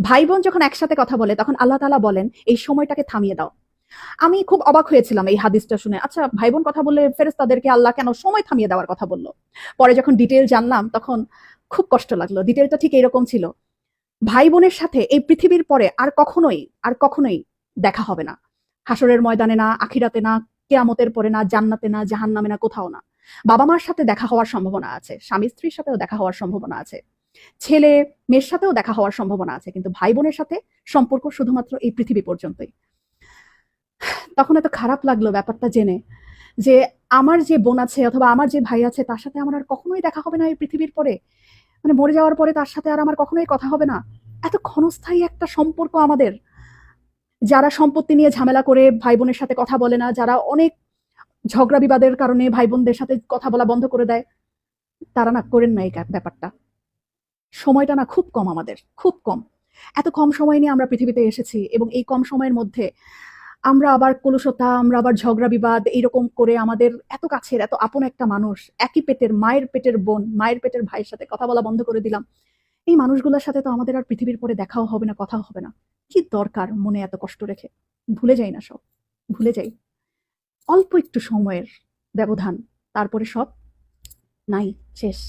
ভাই বোন যখন একসাথে কথা বলে তখন আল্লাহ তাআলা বলেন এই সময়টাকে থামিয়ে দাও। আমি খুব অবাক হয়েছিলাম এই হাদিসটা শুনে। আচ্ছা, ভাই বোন কথা বললে ফেরেশতাদেরকে আল্লাহ কেন সময় থামিয়ে দেওয়ার কথা বলল? পরে যখন ডিটেইল জানলাম তখন খুব কষ্ট লাগলো। ডিটেইলটা ঠিক এরকম ছিল। ভাই বোনের সাথে এই পৃথিবীর পরে আর কখনোই দেখা হবে না। হাসরের ময়দানে না, আখিরাতে না, কিয়ামতের পরে না, জান্নাতে না, জাহান্নামে না, কোথাও না। বাবা মার সাথে দেখা হওয়ার সম্ভাবনা আছে, স্বামী স্ত্রীর সাথেও দেখা হওয়ার সম্ভাবনা আছে, ছেলে মেয়ের সাথেও দেখা হওয়ার সম্ভাবনা আছে, কিন্তু ভাই বোনের সাথে সম্পর্ক শুধুমাত্র এই পৃথিবী পর্যন্তই। তখন এত খারাপ লাগলো ব্যাপারটা জেনে যে আমার যে বোন আছে অথবা আমার যে ভাই আছে তার সাথে আমার আর কখনোই দেখা হবে না এই পৃথিবীর পরে। মানে মরে যাওয়ার পরে তার সাথে আর আমার কখনোই কথা হবে না। এত ক্ষণস্থায়ী একটা সম্পর্ক আমাদের। যারা সম্পত্তি নিয়ে ঝামেলা করে ভাই বোনের সাথে কথা বলে না, যারা অনেক ঝগড়া বিবাদের কারণে ভাই বোনদের সাথে কথা বলা বন্ধ করে দেয়, তারা না করেন না এই ব্যাপারটা। সময়টা না খুব কম আমাদের, খুব কম। এত কম সময় নিয়ে আমরা পৃথিবীতে এসেছি এবং এই কম সময়ের মধ্যে আমরা আবার কলুষতা, আমরা আবার ঝগড়া বিবাদ এইরকম করে আমাদের এত কাছের এত আপন একটা মানুষ, একই পেটের মায়ের পেটের বোন, মায়ের পেটের ভাইয়ের সাথে কথা বলা বন্ধ করে দিলাম। এই মানুষগুলোর সাথে তো আমাদের আর পৃথিবীর পরে দেখাও হবে না, কথাও হবে না। কি দরকার মনে এত কষ্ট রেখে? ভুলে যাই না সব, ভুলে যাই। অল্প একটু সময়ের ব্যবধান, তারপরে সব নাই, শেষ।